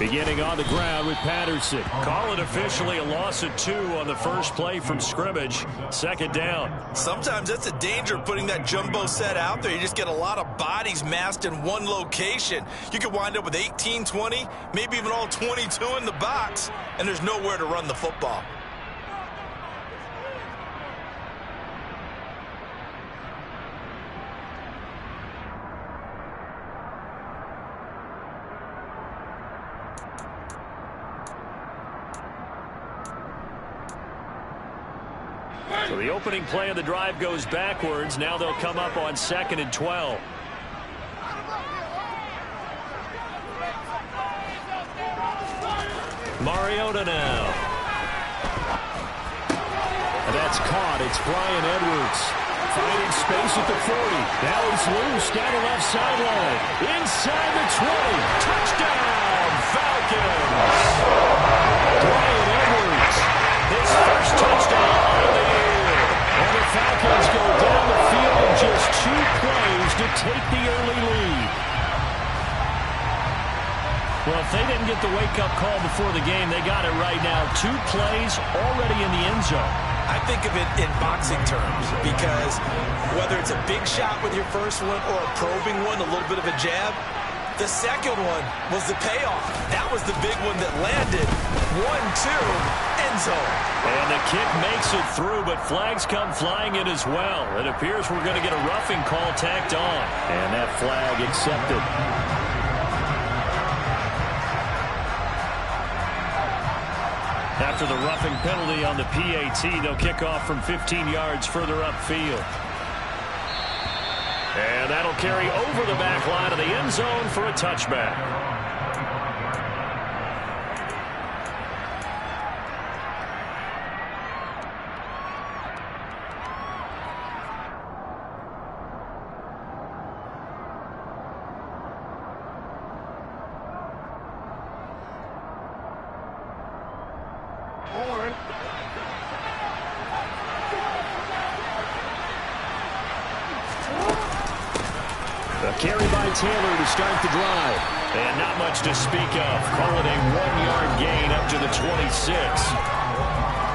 Beginning on the ground with Patterson. Call it officially a loss of 2 on the first play from scrimmage. Second down. Sometimes that's the danger of putting that jumbo set out there. You just get a lot of bodies massed in one location. You could wind up with 18, 20, maybe even all 22 in the box, and there's nowhere to run the football. So the opening play of the drive goes backwards. Now they'll come up on 2nd and 12. Mariota now. And that's caught. It's Brian Edwards. Finding space at the 40. Now he's loose down the left sideline. Inside the 20. Touchdown, Falcons. Brian Edwards. His first touchdown of the year. And the Falcons go down the field in just 2 plays to take the early lead. Well, if they didn't get the wake-up call before the game, they got it right now. 2 plays already in the end zone. I think of it in boxing terms because whether it's a big shot with your first one or a probing one, a little bit of a jab, the second one was the payoff. That was the big one that landed. 1-2, end zone. And the kick makes it through, but flags come flying in as well. It appears we're going to get a roughing call tacked on. And that flag accepted. After the roughing penalty on the PAT, they'll kick off from 15 yards further upfield. And that'll carry over the back line of the end zone for a touchback. Carry by Taylor to start the drive. And not much to speak of. Call it a 1-yard gain up to the 26.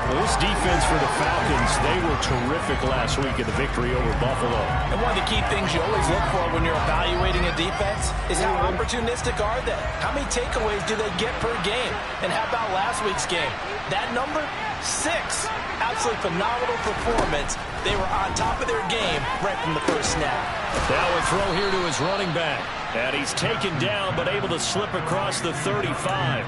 Well, this defense for the Falcons, they were terrific last week in the victory over Buffalo. And one of the key things you always look for when you're evaluating a defense is how opportunistic are they? How many takeaways do they get per game? And how about last week's game? That number? 6. Absolutely phenomenal performance. They were on top of their game right from the first snap. Now a throw here to his running back. And he's taken down but able to slip across the 35.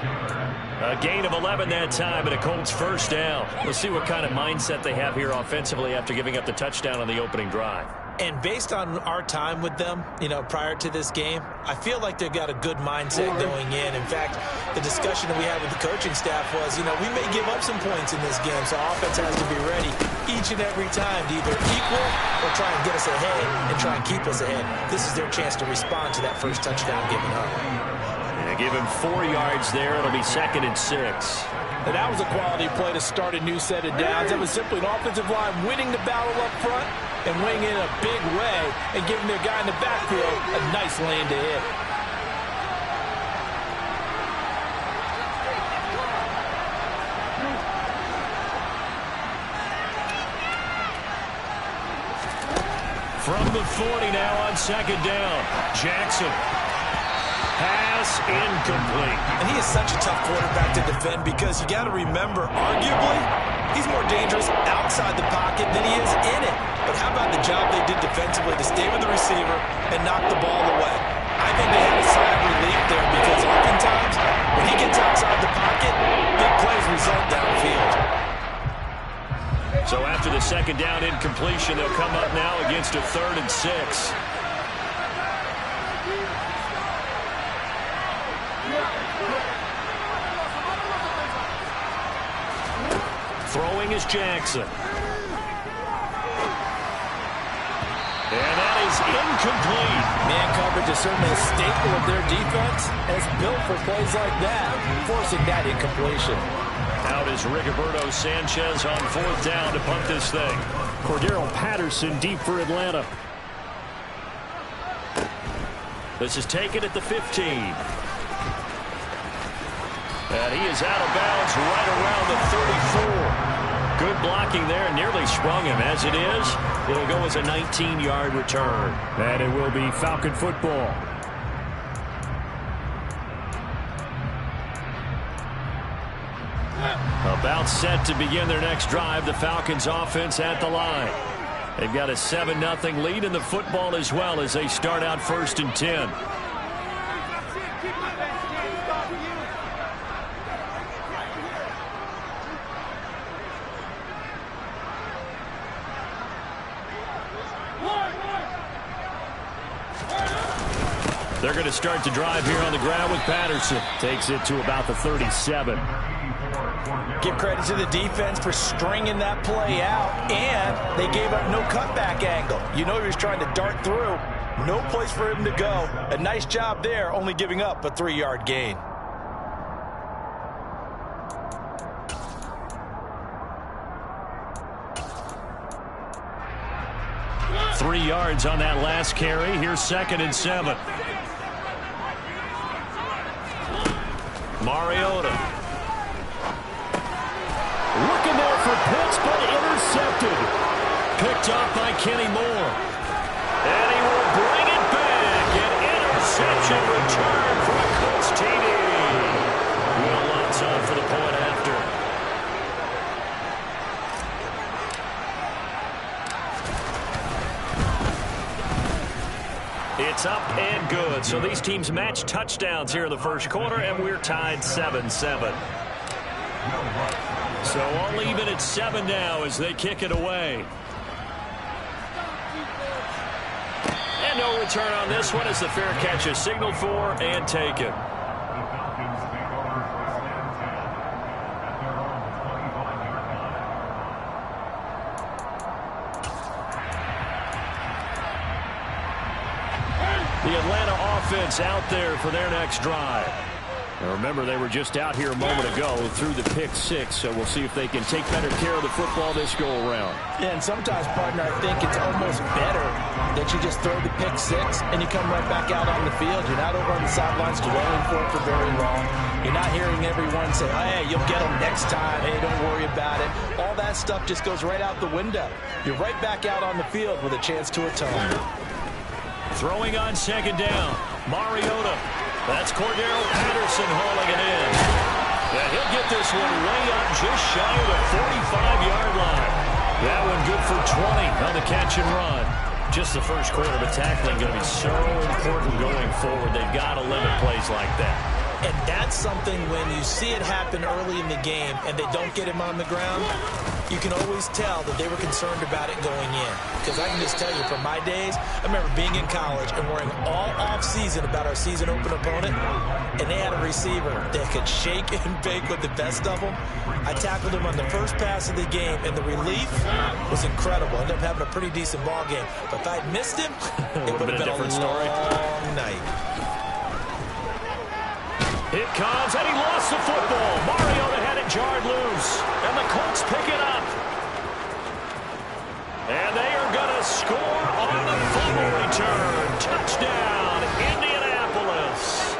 A gain of 11 that time and a Colts first down. We'll see what kind of mindset they have here offensively after giving up the touchdown on the opening drive. And based on our time with them, prior to this game, I feel like they've got a good mindset going in. In fact, the discussion that we had with the coaching staff was, we may give up some points in this game, so offense has to be ready each and every time to either equal or try and get us ahead and try and keep us ahead. This is their chance to respond to that first touchdown given up. And give him 4 yards there. It'll be 2nd and 6. And that was a quality play to start a new set of downs. It was simply an offensive line winning the battle up front and winning in a big way and giving their guy in the backfield a nice lane to hit. From the 40 now on 2nd down. Jackson. Pass incomplete. And he is such a tough quarterback to defend because you got to remember, arguably, he's more dangerous outside the pocket than he is in it. But how about the job they did defensively to stay with the receiver and knock the ball away? I think they had a sigh of relief there because oftentimes when he gets outside the pocket, big plays result downfield. So after the 2nd down incompletion, they'll come up now against a 3rd and 6. Throwing is Jackson. And that is incomplete. Man coverage is certainly a staple of their defense, and it's built for plays like that, forcing that incompletion. Out is Rigoberto Sanchez on 4th down to punt this thing. Cordero Patterson deep for Atlanta. This is taken at the 15. And he is out of bounds right around the 34. Good blocking there, nearly sprung him. As it is, it'll go as a 19-yard return. And it will be Falcon football. About set to begin their next drive. The Falcons offense at the line. They've got a 7-0 lead in the football as well as they start out 1st and 10. They're going to start the drive here on the ground with Patterson. Takes it to about the 37. Give credit to the defense for stringing that play out, and they gave up no cutback angle. You know he was trying to dart through. No place for him to go. A nice job there, only giving up a 3-yard gain. Three yards on that last carry. Here's 2nd and 7. Mariota. Looking there for Pitts, but intercepted. Picked off by Kenny Moore. And he will bring it back. An interception return for a Colts TD. Will Lutz on for the point after. It's up and good. So these teams match touchdowns here in the first quarter, and we're tied 7-7. So all even at 7 now as they kick it away. And no return on this one as the fair catch is signaled for and taken. The Atlanta offense out there for their next drive. Now remember, they were just out here a moment ago through the pick 6, so we'll see if they can take better care of the football this go-around. Yeah, and sometimes, partner, I think it's almost better that you just throw the pick 6 and you come right back out on the field. You're not over on the sidelines dwelling for it for very long. You're not hearing everyone say, oh, hey, you'll get them next time. Hey, don't worry about it. All that stuff just goes right out the window. You're right back out on the field with a chance to atone. Throwing on 2nd down. Mariota. That's Cordero Patterson hauling it in. And he'll get this one way up just shy of the 45-yard line. That one good for 20 on the catch and run. Just the first quarter, but tackling going to be so important going forward. They've got to limit plays like that. And that's something when you see it happen early in the game and they don't get him on the ground, you can always tell that they were concerned about it going in. Because I can just tell you from my days, I remember being in college and worrying all off-season about our season open opponent, and they had a receiver that could shake and bake with the best of them. I tackled him on the first pass of the game, and the relief was incredible. I ended up having a pretty decent ball game. But if I'd missed him, it would have been a different story. Long night. It comes, and he lost the football. Mariota had it jarred loose, and the Colts pick it up. And they are going to score on the fumble return. Touchdown, Indianapolis.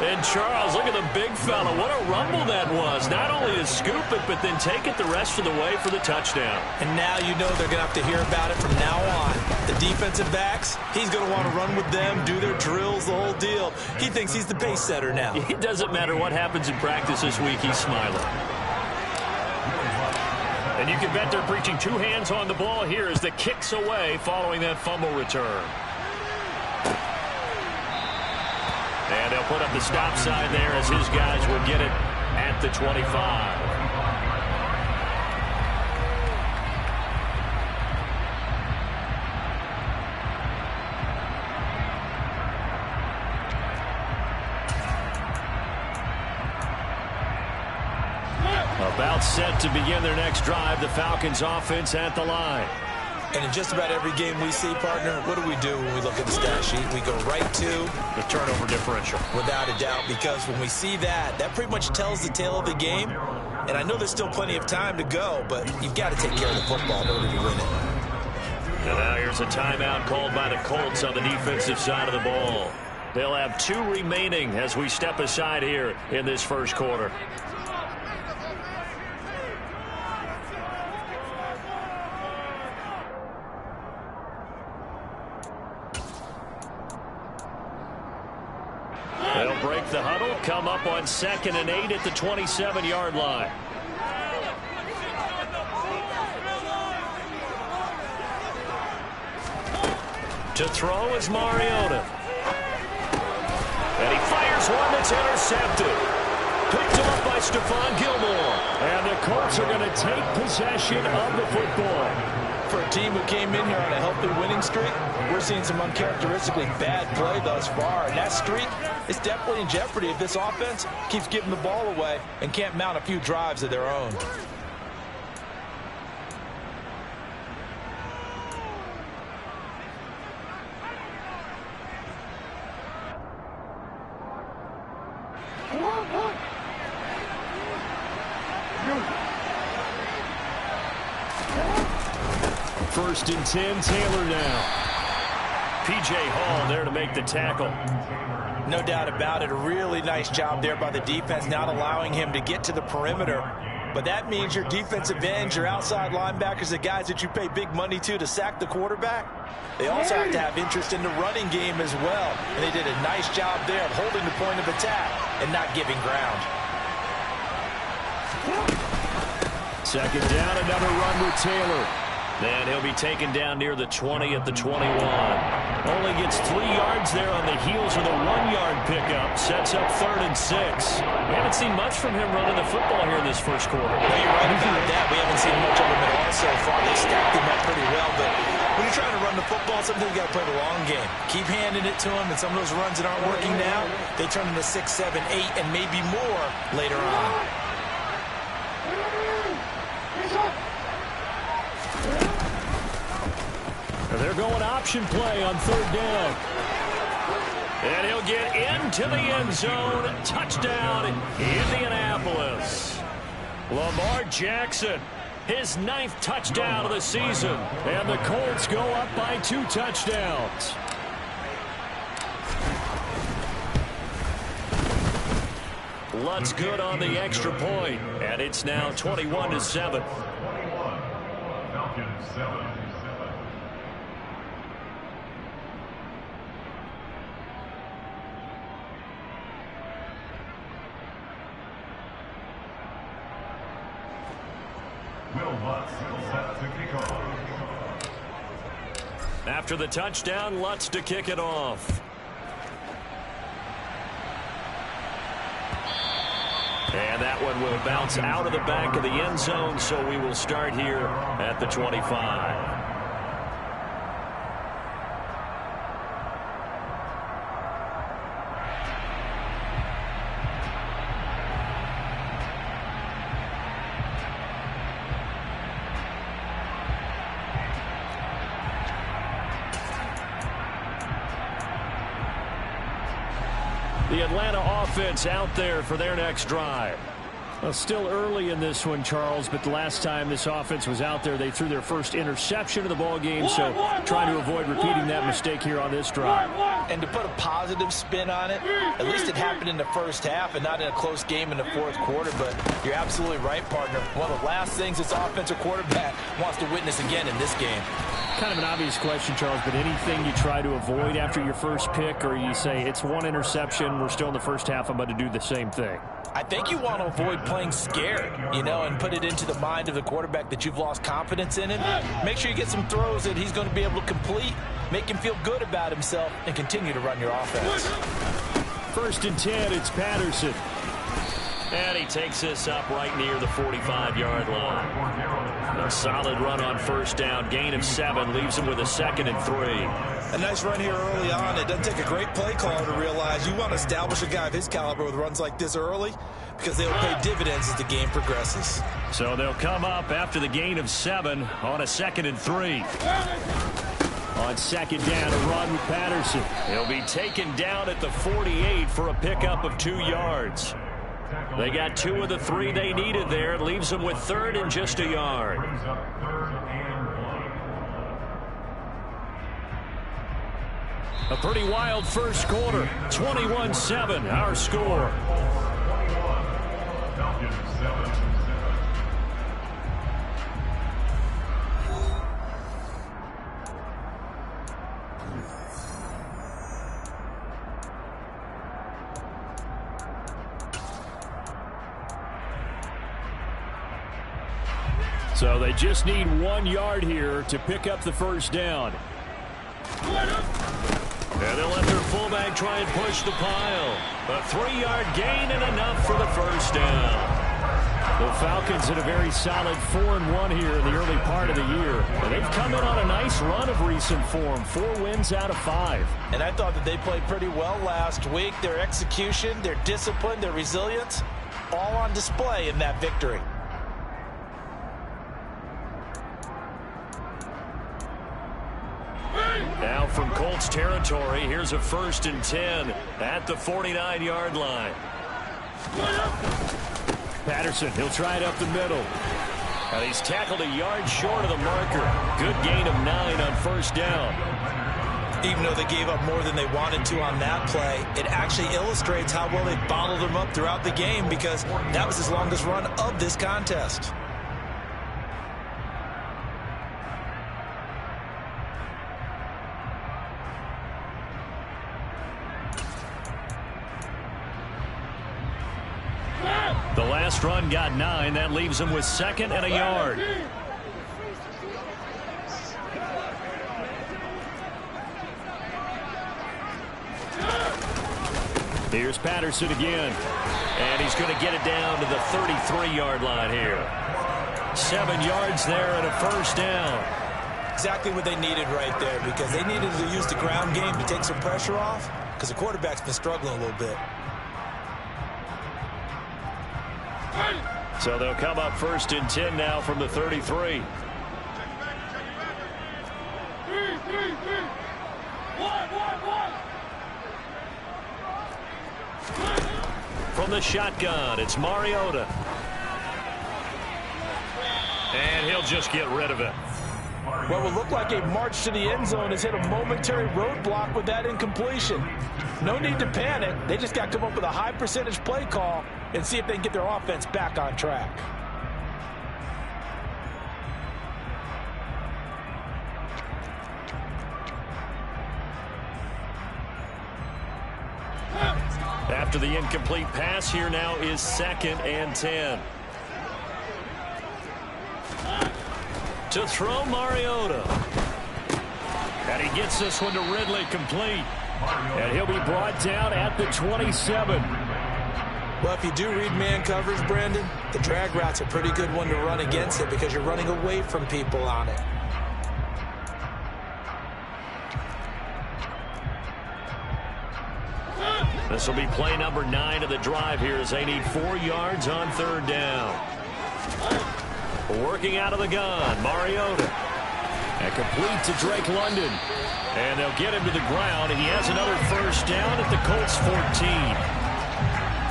And Charles, look at the big fella. What a rumble that was. Not only to scoop it, but then take it the rest of the way for the touchdown. And now you know they're going to have to hear about it from now on. The defensive backs, he's going to want to run with them, do their drills, the whole deal. He thinks he's the pace setter now. It doesn't matter what happens in practice this week, he's smiling. And you can bet they're preaching 2 hands on the ball here as the kicks away following that fumble return. And they'll put up the stop sign there as his guys will get it at the 25. About set to begin their next drive, the Falcons offense at the line. And in just about every game we see, partner, what do we do when we look at the stat sheet? We go right to the turnover differential. Without a doubt, because when we see that, that pretty much tells the tale of the game. And I know there's still plenty of time to go, but you've got to take care of the football in order to win it. And now here's a timeout called by the Colts on the defensive side of the ball. They'll have 2 remaining as we step aside here in this first quarter. They'll break the huddle, come up on 2nd and 8 at the 27-yard line. To throw is Mariota. And he fires one that's intercepted. Picked off by Stephon Gilmore. And the Colts are going to take possession of the football. For a team who came in here on a healthy winning streak, we're seeing some uncharacteristically bad play thus far. And that streak is definitely in jeopardy if this offense keeps giving the ball away and can't mount a few drives of their own. First and 10, Taylor now. P.J. Hall there to make the tackle. No doubt about it. A really nice job there by the defense, not allowing him to get to the perimeter. But that means your defensive ends, your outside linebackers, the guys that you pay big money to sack the quarterback, they also have to have interest in the running game as well. And they did a nice job there of holding the point of attack and not giving ground. Second down, another run with Taylor. And he'll be taken down near the 20 at the 21. Only gets 3 yards there on the heels of the 1-yard pickup. Sets up 3rd and 6. We haven't seen much from him running the football here in this first quarter. No, you're right about that. We haven't seen much of him at all so far. They stacked him up pretty well. But when you're trying to run the football, sometimes you got to play the long game. Keep handing it to him, and some of those runs that aren't working now, they turn into 6, 7, 8, and maybe more later on. They're going option play on 3rd down. And he'll get into the end zone. Touchdown, Indianapolis. Lamar Jackson, his 9th touchdown of the season. And the Colts go up by 2 touchdowns. Lutz good on the extra point. And it's now 21-7. Falcons 7. After the touchdown, Lutz to kick it off. And that one will bounce out of the back of the end zone, so we will start here at the 25. The Atlanta offense out there for their next drive. Well, still early in this one, Charles, but the last time this offense was out there, they threw their first interception of the ball game, so trying to avoid repeating that mistake here on this drive. And to put a positive spin on it, at least it happened in the first half and not in a close game in the 4th quarter, but you're absolutely right, partner. One of the last things this offensive quarterback wants to witness again in this game. Kind of an obvious question, Charles, but anything you try to avoid after your first pick, or you say it's 1 interception, we're still in the first half, I'm about to do the same thing? I think you want to avoid playing scared, and put it into the mind of the quarterback that you've lost confidence in him. Make sure you get some throws that he's going to be able to complete, make him feel good about himself, and continue to run your offense. 1st and 10, it's Patterson. And he takes this up right near the 45-yard line. A solid run on 1st down. Gain of 7 leaves him with a 2nd and 3. A nice run here early on. It doesn't take a great play caller to realize you want to establish a guy of his caliber with runs like this early because they'll pay dividends as the game progresses. So they'll come up after the gain of 7 on a 2nd and 3. On 2nd down, a run with Patterson. He'll be taken down at the 48 for a pickup of 2 yards. They got 2 of the 3 they needed there. It leaves them with 3rd and just a yard. A pretty wild first quarter. 21-7, our score. So they just need 1 yard here to pick up the first down. And they'll let their fullback try and push the pile. A 3-yard gain and enough for the first down. The Falcons in a very solid 4-1 here in the early part of the year. And they've come in on a nice run of recent form. 4 wins out of 5. And I thought that they played pretty well last week. Their execution, their discipline, their resilience, all on display in that victory. Now from Colts territory, here's a 1st and 10 at the 49-yard line. Patterson, he'll try it up the middle. And he's tackled a yard short of the marker. Good gain of 9 on first down. Even though they gave up more than they wanted to on that play, it actually illustrates how well they bottled them up throughout the game, because that was his longest run of this contest. The last run got 9. That leaves him with 2nd and a yard. Here's Patterson again. And he's going to get it down to the 33-yard line here. 7 yards there and a first down. Exactly what they needed right there, because they needed to use the ground game to take some pressure off, because the quarterback's been struggling a little bit. So they'll come up 1st and 10 now from the 33. From the shotgun, it's Mariota. And he'll just get rid of it. What will look like a march to the end zone has hit a momentary roadblock with that incompletion. No need to panic. They just got to come up with a high percentage play call and see if they can get their offense back on track. After the incomplete pass, here now is 2nd and 10. To throw, Mariota. And he gets this one to Ridley, complete. And he'll be brought down at the 27. Well, if you do read man coverage, Brandon, the drag route's a pretty good one to run against it, because you're running away from people on it. This will be play number 9 of the drive here, as they need 4 yards on 3rd down. Working out of the gun, Mariota. And complete to Drake London. And they'll get him to the ground, and he has another first down at the Colts 14.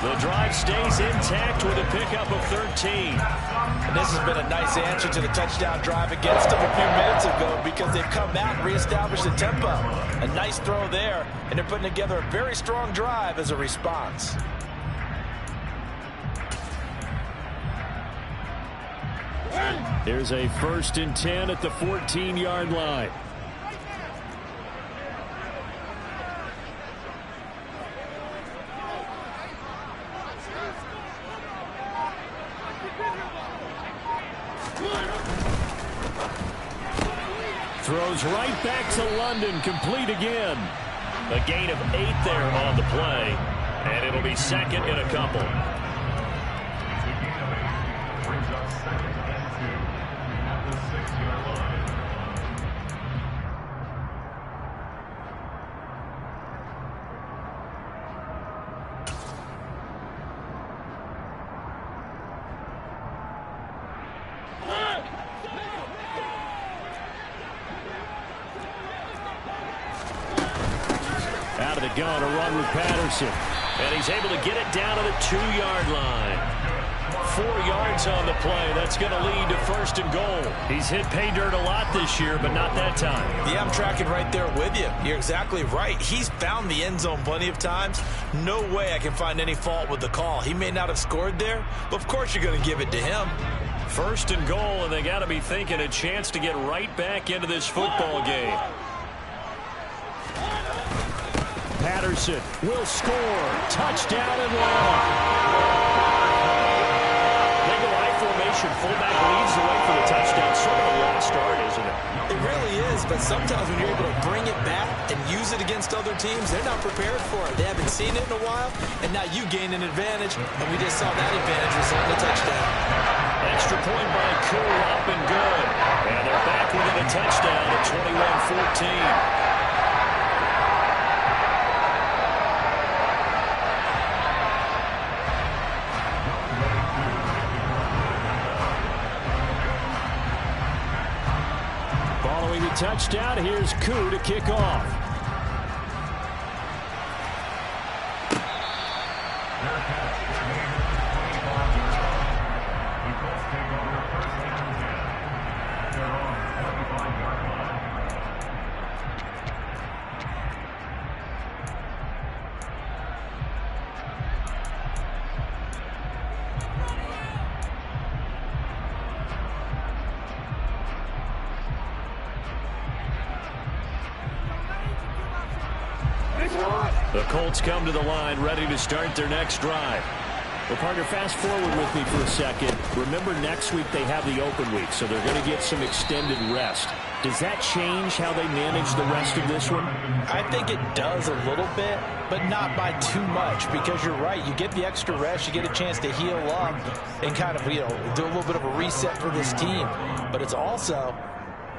The drive stays intact with a pickup of 13. And this has been a nice answer to the touchdown drive against them a few minutes ago, because they've come out and reestablished the tempo. A nice throw there, and they're putting together a very strong drive as a response. Here's a 1st and 10 at the 14-yard line. Throws right back to London, complete again. A gain of 8 there on the play, and it'll be 2nd and a couple. Out of the gun, a run with Patterson. And he's able to get it down to the 2-yard line. 4 yards on the play. That's going to lead to 1st and goal. He's hit pay dirt a lot this year, but not that time. Yeah, I'm tracking right there with you. You're exactly right. He's found the end zone plenty of times. No way I can find any fault with the call. He may not have scored there, but of course you're going to give it to him. 1st and goal, and they got to be thinking a chance to get right back into this football game. Patterson will score. Touchdown and long. They go high formation. Fullback leads the way for the touchdown. Sort of a lost art, isn't it? It really is, but sometimes when you're able to bring it back and use it against other teams, they're not prepared for it. They haven't seen it in a while, and now you gain an advantage, and we just saw that advantage result in a touchdown. Extra point by Koo, up and good. And they're back within a touchdown at 21-14. Following the touchdown, here's Koo to kick off. The Colts come to the line, ready to start their next drive. Well, partner, fast forward with me for a second. Remember, next week they have the open week, so they're going to get some extended rest. Does that change how they manage the rest of this one? I think it does a little bit, but not by too much, because you're right. You get the extra rest, you get a chance to heal up and kind of, do a little bit of a reset for this team. But it's also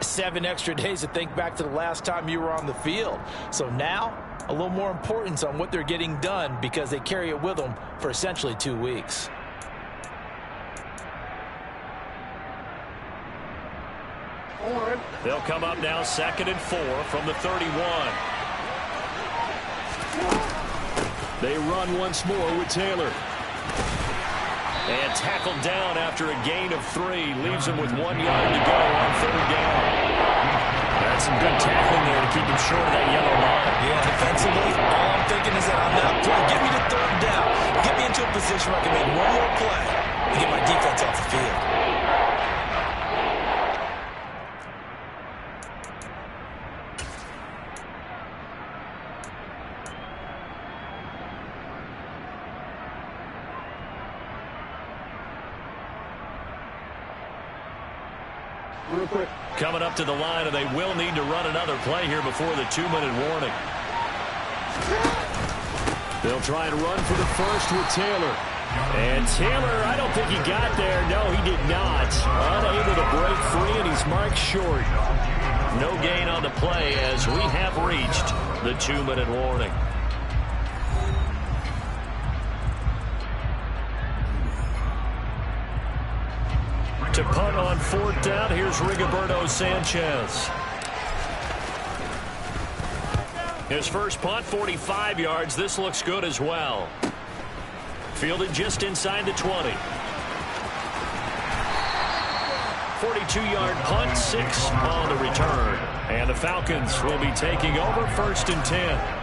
7 extra days to think back to the last time you were on the field. So now, a little more importance on what they're getting done because they carry it with them for essentially 2 weeks. They'll come up now 2nd and 4 from the 31. They run once more with Taylor. And tackled down after a gain of 3. Leaves him with 1 yard to go on 3rd down. That's some good tackling there to keep him short of that yellow line. Yeah, defensively, all I'm thinking is that on that play, get me to 3rd down. Get me into a position where I can make one more play and get my defense off the field. Real quick. Coming up to the line, and they will need to run another play here before the 2-minute warning. They'll try and run for the first with Taylor. And Taylor, I don't think he got there. No, he did not. Unable to break free, and he's marked short. No gain on the play as we have reached the 2-minute warning. To punt on 4th down, here's Rigoberto Sanchez. His first punt, 45 yards. This looks good as well. Fielded just inside the 20. 42-yard punt, 6 on the return. And the Falcons will be taking over 1st and 10.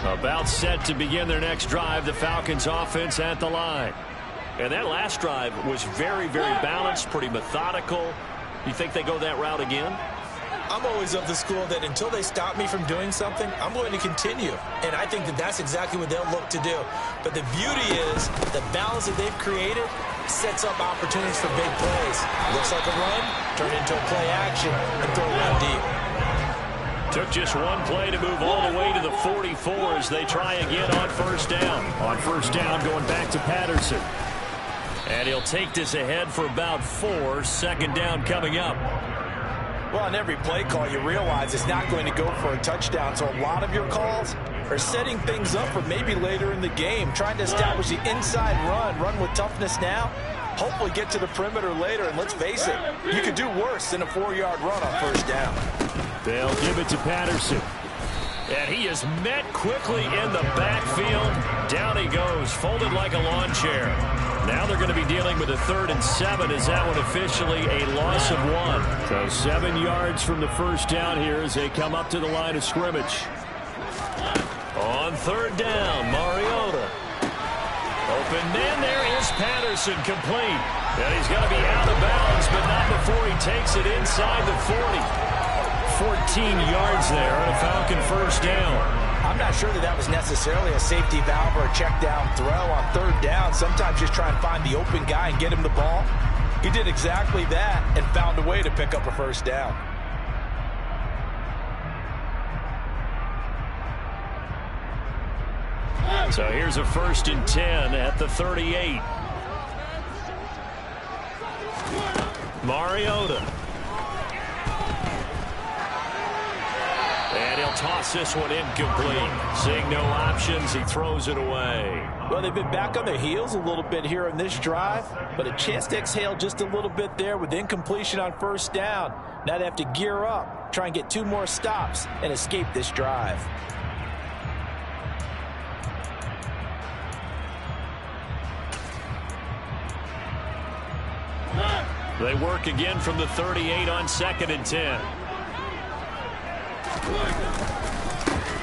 About set to begin their next drive, the Falcons offense at the line. And that last drive was very, very balanced, pretty methodical. You think they go that route again? I'm always of the school that until they stop me from doing something, I'm going to continue. And I think that that's exactly what they'll look to do. But the beauty is the balance that they've created sets up opportunities for big plays. Looks like a run, turn into a play action, and throw it down deep. Took just one play to move all the way to the 44 as they try again on 1st down. On 1st down, going back to Patterson. And he'll take this ahead for about 4. 2nd down coming up. Well, on every play call, you realize it's not going to go for a touchdown. So a lot of your calls are setting things up for maybe later in the game, trying to establish the inside run with toughness now, hopefully get to the perimeter later. And let's face it, you could do worse than a 4-yard run on first down. They'll give it to Patterson. And he is met quickly in the backfield. Down he goes, folded like a lawn chair. Now they're going to be dealing with a 3rd and 7. Is that one officially a loss of 1? So 7 yards from the first down here as they come up to the line of scrimmage. On 3rd down, Mariota. Open man, there is Patterson, complete. And he's going to be out of bounds, but not before he takes it inside the 40. 14 yards there on a Falcon first down. I'm not sure that was necessarily a safety valve or a check down throw on 3rd down. Sometimes just try and find the open guy and get him the ball. He did exactly that and found a way to pick up a first down. So here's a 1st and 10 at the 38. Mariota. And he'll toss this one incomplete. Seeing no options, he throws it away. Well, they've been back on their heels a little bit here in this drive, but a chance to exhale just a little bit there with incompletion on first down. Now they have to gear up, try and get 2 more stops, and escape this drive. They work again from the 38 on 2nd and 10.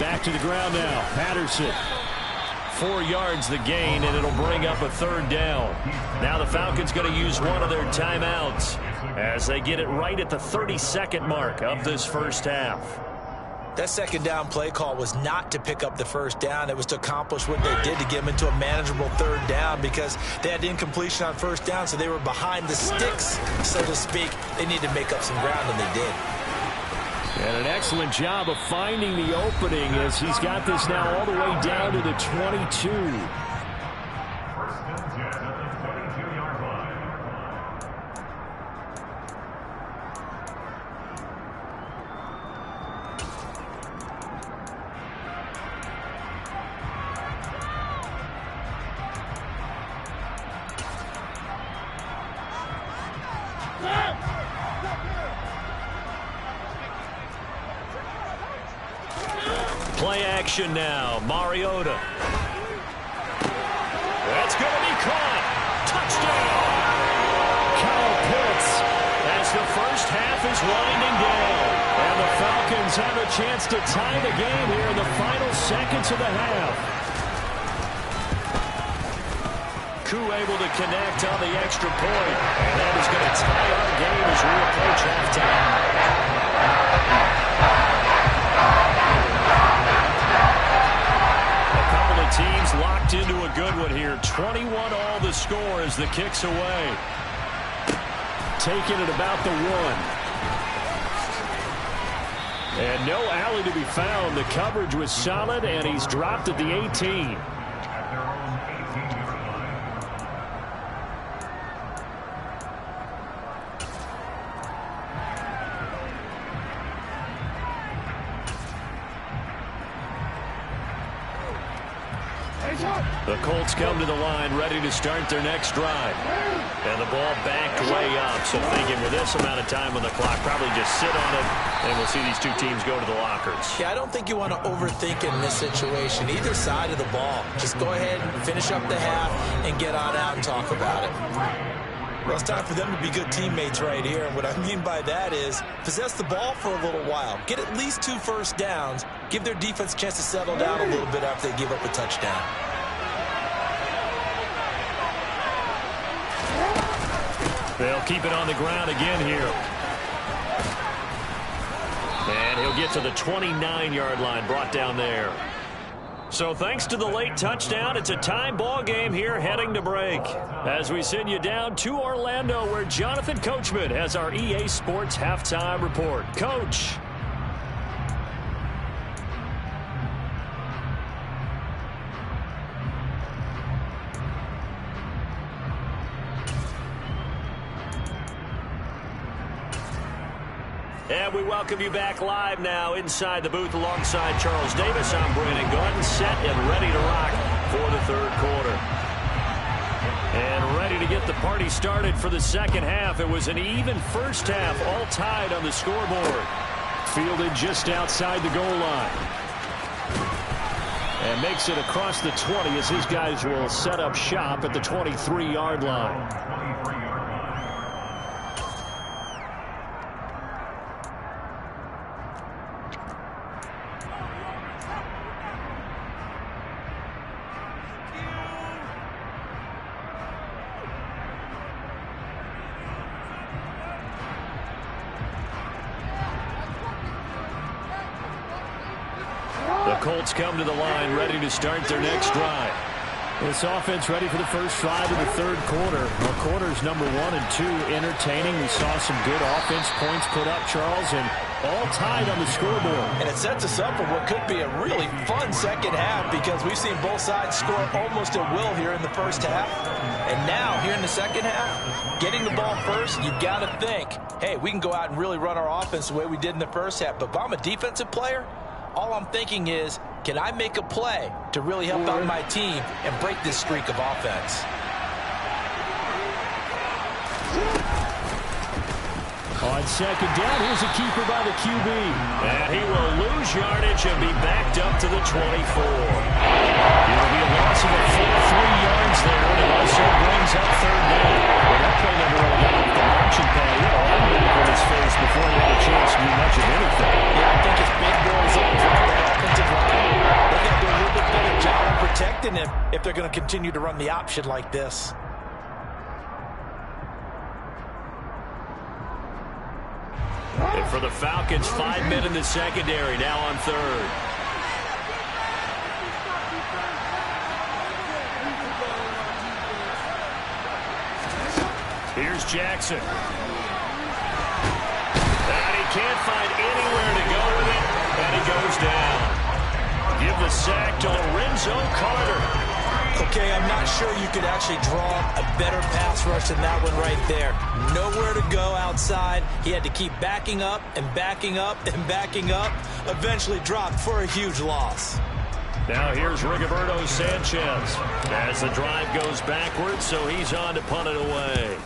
Back to the ground now. Patterson. 4 yards the gain, and it'll bring up a 3rd down. Now the Falcons going to use one of their timeouts as they get it right at the 32nd mark of this first half. That 2nd down play call was not to pick up the first down. It was to accomplish what they did to get them into a manageable 3rd down because they had incompletion on first down, so they were behind the sticks, so to speak. They needed to make up some ground, and they did. And an excellent job of finding the opening as he's got this now all the way down to the 22. Play action now. Mariota. That's going to be caught. Touchdown. Kyle Pitts as the first half is winding down. And the Falcons have a chance to tie the game here in the final seconds of the half. Koo able to connect on the extra point. And that is going to tie our game as we approach halftime. Teams locked into a good one here. 21 all the score as the kick's away. Taking it about the 1. And no alley to be found. The coverage was solid, and he's dropped at the 18. The Colts come to the line ready to start their next drive. And the ball backed way up. So thinking with this amount of time on the clock, probably just sit on it, and we'll see these two teams go to the lockers. Yeah, I don't think you want to overthink in this situation. Either side of the ball. Just go ahead and finish up the half and get on out and talk about it. Well, it's time for them to be good teammates right here. And what I mean by that is possess the ball for a little while. Get at least 2 first downs. Give their defense a chance to settle down a little bit after they give up a touchdown. They'll keep it on the ground again here. And he'll get to the 29-yard line, brought down there. So thanks to the late touchdown, it's a time ball game here heading to break. As we send you down to Orlando, where Jonathan Coachman has our EA Sports halftime report. Coach. And we welcome you back live now inside the booth alongside Charles Davis. I'm Brandon Gordon, set and ready to rock for the third quarter. And ready to get the party started for the second half. It was an even first half, all tied on the scoreboard. Fielded just outside the goal line. And makes it across the 20 as his guys will set up shop at the 23-yard line. The Colts come to the line ready to start their next drive. This offense ready for the first drive of the third quarter. Well, quarters number 1 and 2 entertaining. We saw some good offense points put up, Charles, and all tied on the scoreboard. And it sets us up for what could be a really fun second half because we've seen both sides score almost at will here in the first half. And now, here in the second half, getting the ball first, you've got to think, hey, we can go out and really run our offense the way we did in the first half. But if I'm a defensive player, all I'm thinking is, can I make a play to really help out my team and break this streak of offense? On second down, here's a keeper by the QB. And he will lose yardage and be backed up to the 24. It'll be a loss of 4-3 yards there, and it also brings up third down. Well, that play never really got off the launching pad. He had a linebacker in his face before he had a chance to do much of anything. Yeah, I think his big boys up front, that offensive line, they're going to do a little bit better job of protecting him if they're going to continue to run the option like this. And for the Falcons, 5 men in the secondary, now on third. Here's Jackson. And he can't find anywhere to go with it, and he goes down. Give the sack to Lorenzo Carter. Okay, I'm not sure you could actually draw a better pass rush than that one right there. Nowhere to go outside. He had to keep backing up and backing up and backing up. Eventually dropped for a huge loss. Now here's Rigoberto Sanchez as the drive goes backwards, so he's on to punt it away.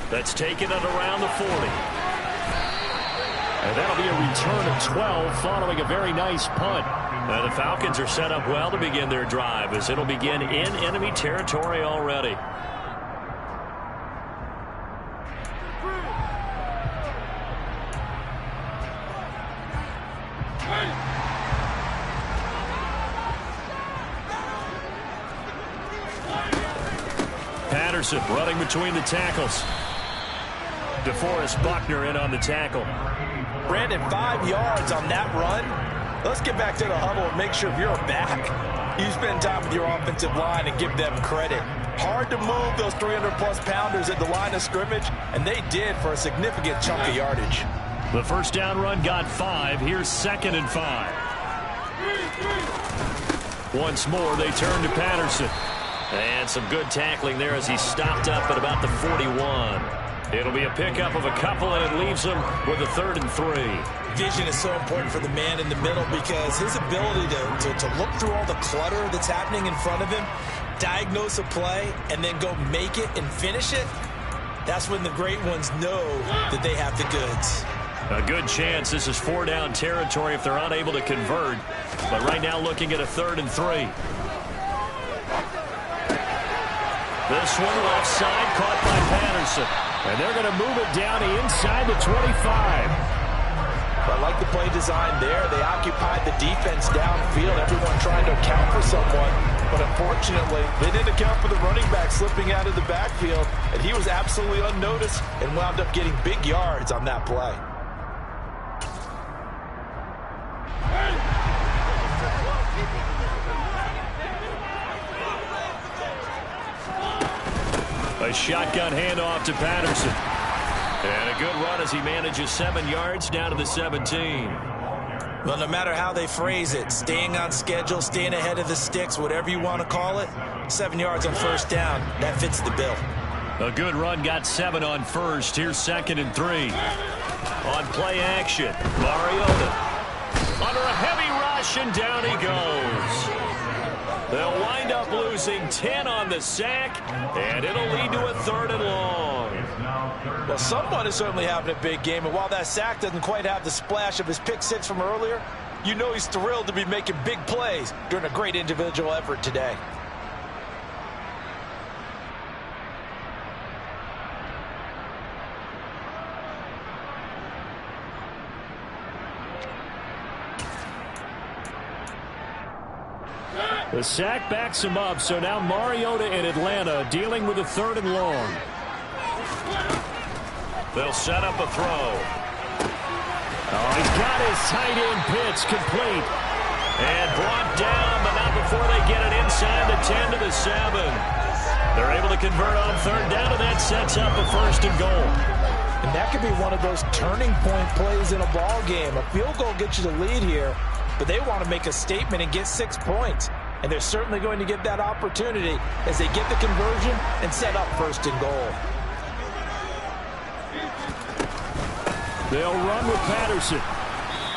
That's taken it around the 40. And that'll be a return of 12 following a very nice punt. The Falcons are set up well to begin their drive as it'll begin in enemy territory already. Patterson running between the tackles. DeForest Buckner in on the tackle. Brandon, 5 yards on that run. Let's get back to the huddle and make sure if you're a back, you spend time with your offensive line and give them credit. Hard to move those 300-plus pounders at the line of scrimmage, and they did for a significant chunk of yardage. The first down run got 5. Here's 2nd and 5. Once more, they turn to Patterson. And some good tackling there as he stopped up at about the 41. It'll be a pickup of a couple, and it leaves him with a 3rd and 3. Vision is so important for the man in the middle because his ability to look through all the clutter that's happening in front of him, diagnose a play, and then go make it and finish it, that's when the great ones know that they have the goods. A good chance this is 4-down territory if they're unable to convert. But right now looking at a 3rd and 3. This one left side caught by Patterson. And they're going to move it down inside the 25. I like the play design there. They occupied the defense downfield, everyone trying to account for someone. But unfortunately, they didn't account for the running back slipping out of the backfield. And he was absolutely unnoticed and wound up getting big yards on that play. A shotgun handoff to Patterson. And a good run as he manages 7 yards down to the 17. Well, no matter how they phrase it, staying on schedule, staying ahead of the sticks, whatever you want to call it, 7 yards on first down, that fits the bill. A good run got 7 on first. Here's 2nd and 3. On play action, Mariota. Under a heavy rush, and down he goes. They'll wind up losing 10 on the sack, and it'll lead to a 3rd and long. Well, someone is certainly having a big game, and while that sack doesn't quite have the splash of his pick six from earlier, you know he's thrilled to be making big plays during a great individual effort today. The sack backs him up, so now Mariota in Atlanta dealing with a 3rd and long. They'll set up a throw. Oh, he's got his tight end pitch complete. And brought down, but not before they get it inside the 10 to the 7. They're able to convert on 3rd down, and that sets up a 1st and goal. And that could be one of those turning point plays in a ball game. A field goal gets you the lead here, but they want to make a statement and get 6 points. And they're certainly going to get that opportunity as they get the conversion and set up 1st and goal. They'll run with Patterson.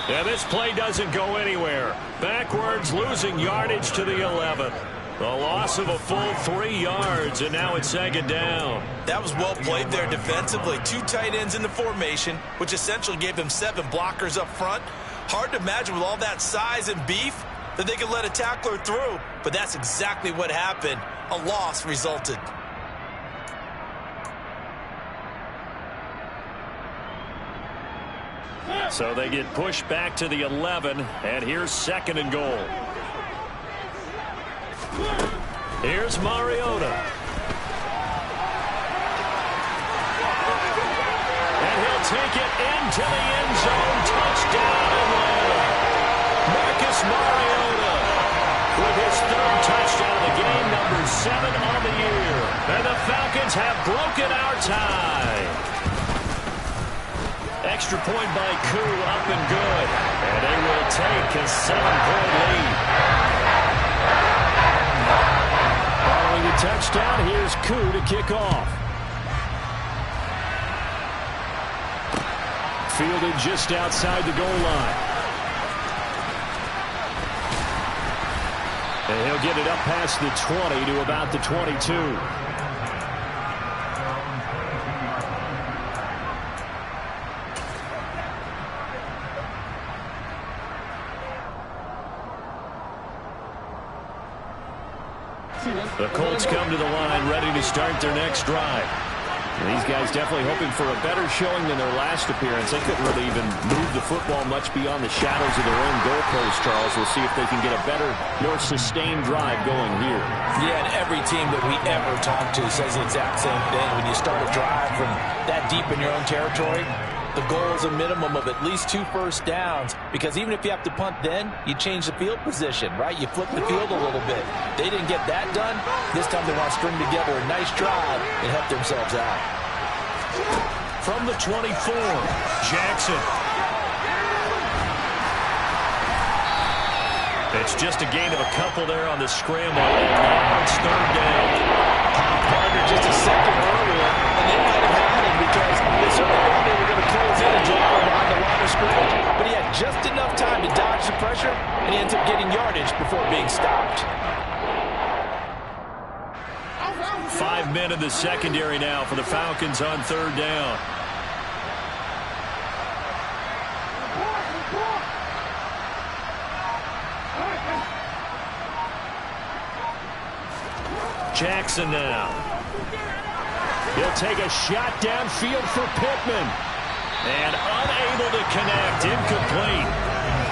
Yeah, this play doesn't go anywhere. Backwards, losing yardage to the 11. The loss of a full 3 yards, and now it's 2nd down. That was well played there defensively. 2 tight ends in the formation, which essentially gave them 7 blockers up front. Hard to imagine with all that size and beef that they could let a tackler through, but that's exactly what happened. A loss resulted. So they get pushed back to the 11, and here's 2nd and goal. Here's Mariota. And he'll take it into the end zone. Touchdown, Atlanta. Marcus Mariota with his 3rd touchdown of the game, number 7 on the year. And the Falcons have broken our tie. Extra point by Koo, up and good. And they will take a 7-point lead. Following the touchdown, here's Koo to kick off. Fielded just outside the goal line. And he'll get it up past the 20 to about the 22. The Colts come to the line ready to start their next drive. And these guys definitely hoping for a better showing than their last appearance. They couldn't really even move the football much beyond the shadows of their own goalpost, Charles. We'll see if they can get a better, more sustained drive going here. Yeah, and every team that we ever talk to says the exact same thing. When you start a drive from that deep in your own territory, the goal is a minimum of at least 2 first downs, because even if you have to punt then, you change the field position, right? You flip the field a little bit. They didn't get that done. This time they want to string together a nice drive and help themselves out. From the 24, Jackson. It's just a gain of a couple there on the scramble, and now it's 3rd down. Partner just a second earlier, and they might have had him because they certainly thought they were going to close in and drop him on the line of scrimmage, but he had just enough time to dodge the pressure, and he ends up getting yardage before being stopped. 5 men in the secondary now for the Falcons on 3rd down. Jackson now. He'll take a shot downfield for Pittman. And unable to connect. Incomplete.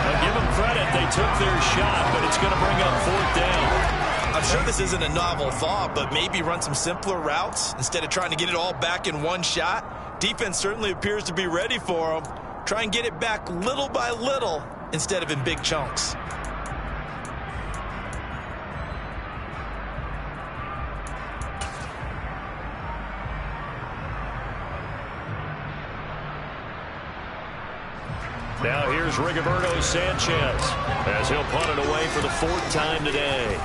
But give them credit. They took their shot, but it's going to bring up 4th down. I'm sure this isn't a novel thought, but maybe run some simpler routes instead of trying to get it all back in one shot. Defense certainly appears to be ready for them. Try and get it back little by little instead of in big chunks. Now here's Rigoberto Sanchez as he'll punt it away for the 4th time today.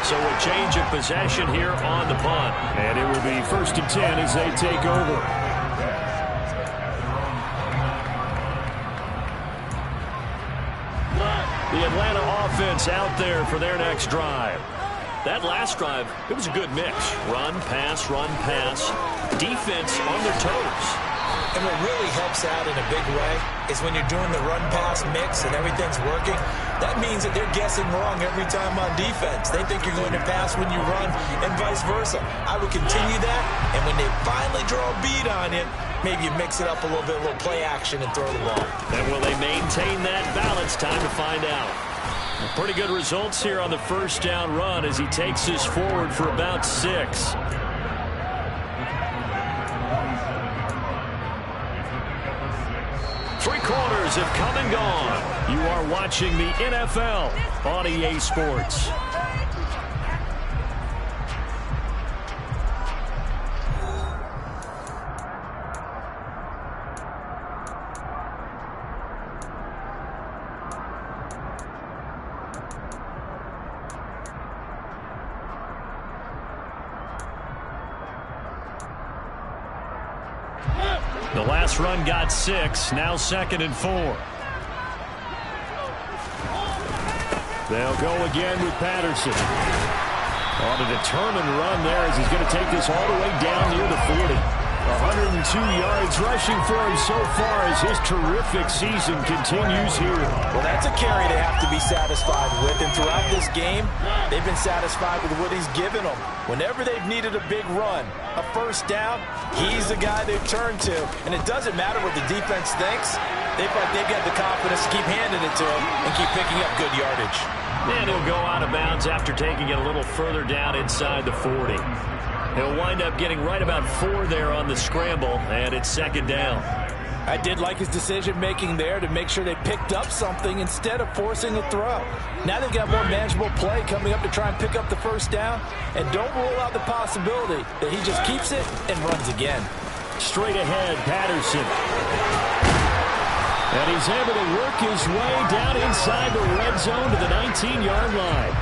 So a change of possession here on the punt. And it will be 1st and 10 as they take over. The Atlanta offense out there for their next drive. That last drive, it was a good mix. Run, pass, defense on their toes. And what really helps out in a big way is when you're doing the run-pass mix and everything's working, that means that they're guessing wrong every time on defense. They think you're going to pass when you run and vice versa. I would continue that, and when they finally draw a bead on you, maybe you mix it up a little bit, a little play action and throw the ball. And will they maintain that balance? Time to find out. Pretty good results here on the first down run as he takes this forward for about 6. Three quarters have come and gone. You are watching the NFL on EA Sports. The last run got 6, now 2nd and 4. They'll go again with Patterson. On a determined run there as he's going to take this all the way down near the 40. 102 yards rushing for him so far as his terrific season continues here. Well, that's a carry they have to be satisfied with. And throughout this game, they've been satisfied with what he's given them. Whenever they've needed a big run, a first down, he's the guy they've turned to. And it doesn't matter what the defense thinks. They've got the confidence to keep handing it to him and keep picking up good yardage. And he'll go out of bounds after taking it a little further down inside the 40. He'll wind up getting right about 4 there on the scramble, and it's 2nd down. I did like his decision-making there to make sure they picked up something instead of forcing a throw. Now they've got more manageable play coming up to try and pick up the first down, and don't rule out the possibility that he just keeps it and runs again. Straight ahead, Patterson. And he's able to work his way down inside the red zone to the 19-yard line.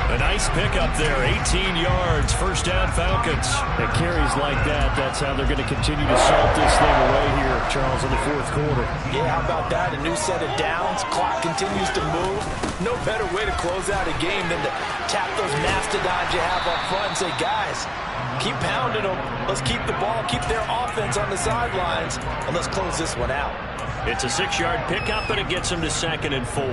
A nice pickup there, 18 yards, first down Falcons. At carries like that, that's how they're going to continue to salt this thing away here, Charles, in the 4th quarter. Yeah, how about that? A new set of downs. Clock continues to move. No better way to close out a game than to tap those mastodons you have up front and say, guys, keep pounding them. Let's keep the ball, keep their offense on the sidelines, and let's close this one out. It's a 6-yard pickup, and it gets him to 2nd and 4.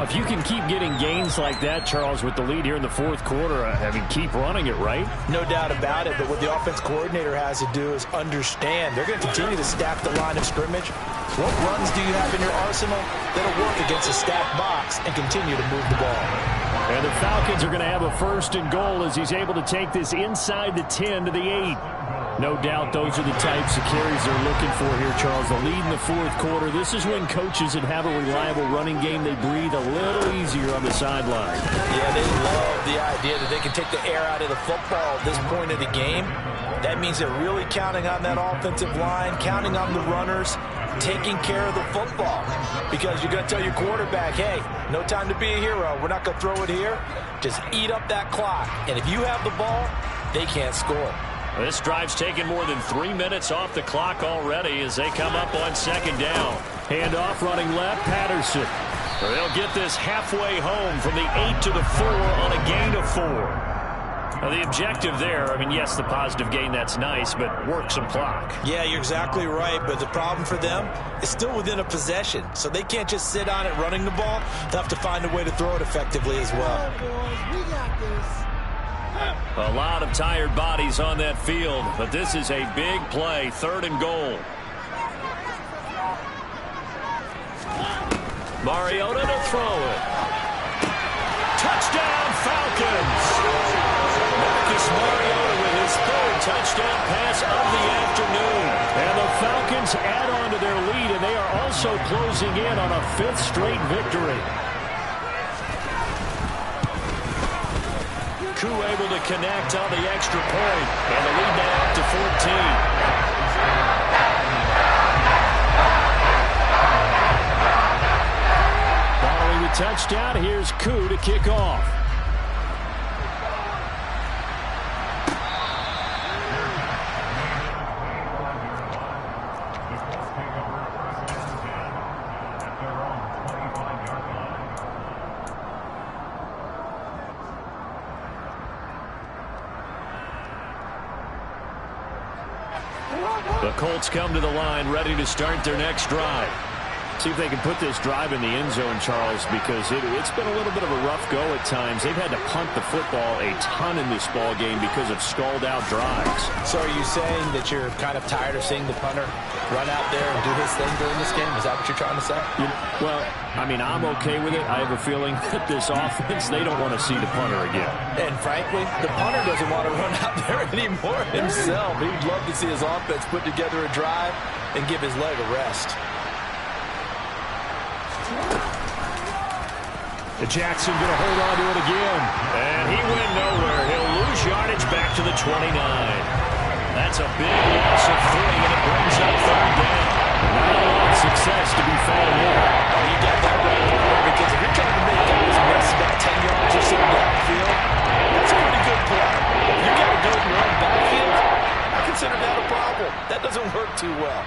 If you can keep getting gains like that, Charles, with the lead here in the 4th quarter, keep running it, right? No doubt about it, but what the offense coordinator has to do is understand. They're going to continue to stack the line of scrimmage. What runs do you have in your arsenal that'll work against a stacked box and continue to move the ball? And the Falcons are going to have a 1st and goal as he's able to take this inside the 10 to the 8. No doubt those are the types of carries they're looking for here, Charles. The lead in the 4th quarter. This is when coaches that have a reliable running game, they breathe a little easier on the sideline. Yeah, they love the idea that they can take the air out of the football at this point of the game. That means they're really counting on that offensive line, counting on the runners, taking care of the football. Because you're going to tell your quarterback, hey, no time to be a hero. We're not going to throw it here. Just eat up that clock. And if you have the ball, they can't score. This drive's taken more than 3 minutes off the clock already as they come up on 2nd down. Handoff running left, Patterson. They'll get this halfway home from the 8 to the 4 on a gain of 4. Now, the objective there, yes, the positive gain, that's nice, but work some clock. Yeah, you're exactly right, but the problem for them is still within a possession, so they can't just sit on it running the ball. They'll have to find a way to throw it effectively as well. We got this. A lot of tired bodies on that field, but this is a big play, 3rd and goal. Mariota to throw it. Touchdown, Falcons! Marcus Mariota with his 3rd touchdown pass of the afternoon. And the Falcons add on to their lead, and they are also closing in on a 5th straight victory. Koo able to connect on the extra point, and the lead now up to 14. Following the touchdown, here's Koo to kick off. The Colts come to the line ready to start their next drive. See if they can put this drive in the end zone, Charles, because it's been a little bit of a rough go at times. They've had to punt the football a ton in this ball game because of stalled-out drives. So are you saying that you're kind of tired of seeing the punter run out there and do his thing during this game? Is that what you're trying to say? Well, I mean, I'm okay with it. I have a feeling that this offense, they don't want to see the punter again. And frankly, the punter doesn't want to run out there anymore himself. He'd love to see his offense put together a drive and give his leg a rest. Jackson going to hold on to it again. And he went nowhere. He'll lose yardage back to the 29. That's a big loss of 3, and it brings up third down. Not a lot of success to be found here. Oh, you got that right, because if you're trying to make guys miss about 10 yards or so downfield, that's a pretty good play. If you got to do it in your own backfield, I consider that a problem. That doesn't work too well.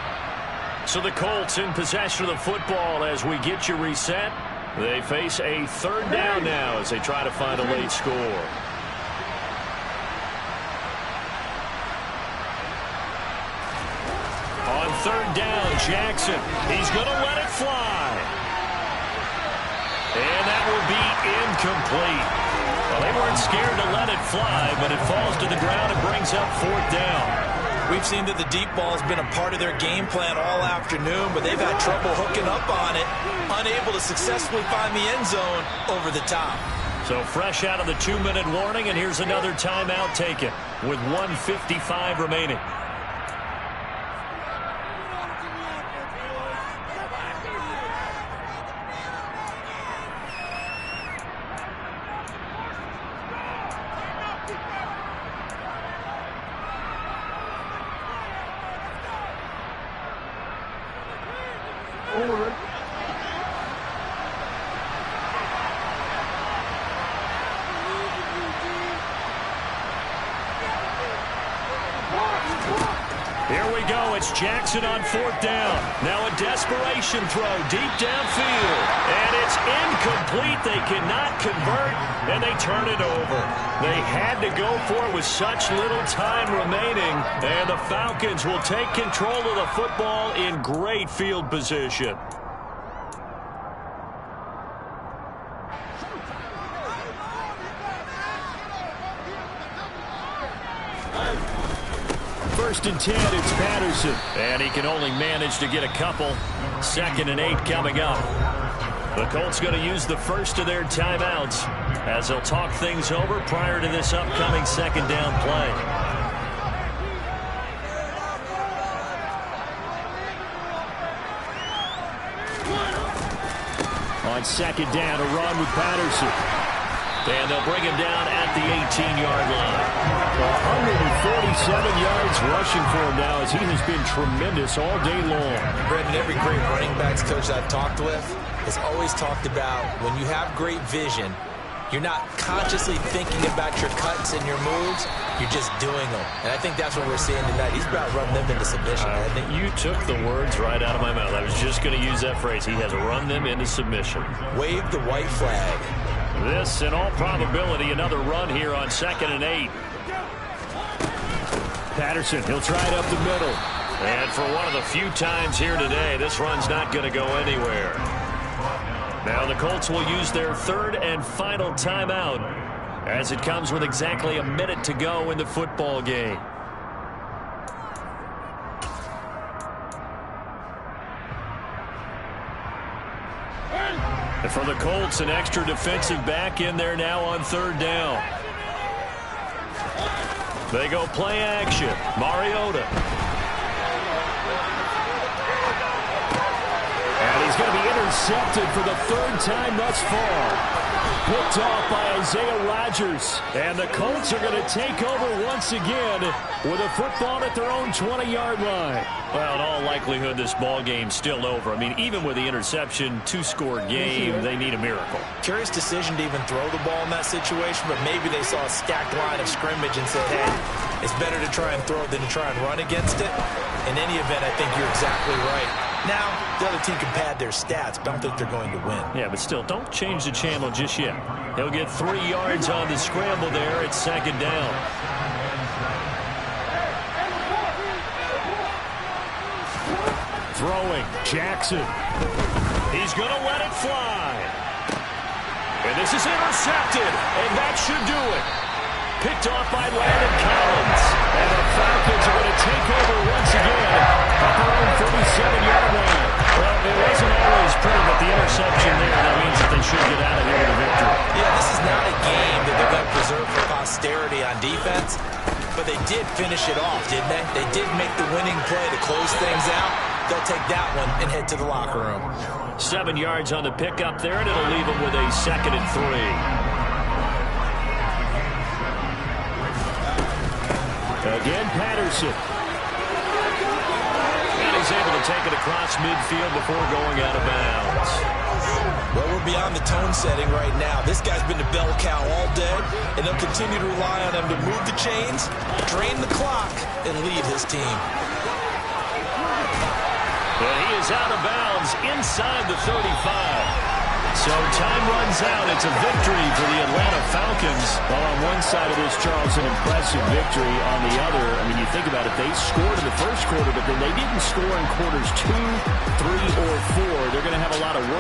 So the Colts in possession of the football as we get you reset. They face a third down now as they try to find a late score. On third down, Jackson. He's going to let it fly. And that will be incomplete. Well, they weren't scared to let it fly, but it falls to the ground and brings up fourth down. We've seen that the deep ball has been a part of their game plan all afternoon, but they've had trouble hooking up on it, unable to successfully find the end zone over the top. So fresh out of the 2-minute warning, and here's another timeout taken with 1:55 remaining. Here we go. It's Jackson on fourth down. Now a desperation throw deep downfield. And it's incomplete. They cannot convert, and they turn it over. They had to go for it with such little time remaining. And the Falcons will take control of the football in great field position. First and 10, it's Patterson. And he can only manage to get a couple. 2nd and 8 coming up. The Colts going to use the first of their timeouts as they'll talk things over prior to this upcoming second down play. On second down, a run with Patterson. And they'll bring him down at the 18-yard line. 147 yards rushing for him now as he has been tremendous all day long. Brendan, every great running backs coach I've talked with has always talked about when you have great vision, you're not consciously thinking about your cuts and your moves. You're just doing them. And I think that's what we're seeing tonight. He's about to run them into submission. You took the words right out of my mouth. I was just going to use that phrase. He has run them into submission. Wave the white flag. This, in all probability, another run here on 2nd and 8. Patterson, he'll try it up the middle. And for one of the few times here today, this run's not going to go anywhere. Now the Colts will use their third and final timeout as it comes with exactly a minute to go in the football game. And for the Colts, an extra defensive back in there now on third down. They go play action. Mariota. And he's going to be intercepted for the third time thus far. Picked off by Isaiah Rodgers. And the Colts are going to take over once again with a football at their own 20-yard line. Well, in all likelihood, this ball game's still over. I mean, even with the interception, 2-score game, they need a miracle. Curious decision to even throw the ball in that situation, but maybe they saw a stacked line of scrimmage and said, hey, it's better to try and throw than to try and run against it. In any event, I think you're exactly right. Now, the other team can pad their stats, but I don't think they're going to win. Yeah, but still, don't change the channel just yet. He'll get 3 yards on the scramble there at second down. Throwing, Jackson. He's going to let it fly. And this is intercepted, and that should do it. Picked off by Landon Collins. And the Falcons are going to take over once again at their own 37-yard line. Well, it wasn't always pretty, but the interception there, that means that they should get out of here with a victory. Yeah, this is not a game that they're going to preserve for posterity on defense, but they did finish it off, didn't they? They did make the winning play to close things out. They'll take that one and head to the locker room. 7 yards on the pickup there, and it'll leave them with a 2nd and 3. Again, Patterson. And he's able to take it across midfield before going out of bounds. Well, we're beyond the tone setting right now. This guy's been a bell cow all day, and they'll continue to rely on him to move the chains, drain the clock, and lead his team. And he is out of bounds inside the 35. So time runs out. It's a victory for the Atlanta Falcons. Well, on one side of this, Charles, an impressive victory. On the other, I mean, you think about it, they scored in the first quarter, but then they didn't score in quarters 2, 3, or 4. They're going to have a lot of work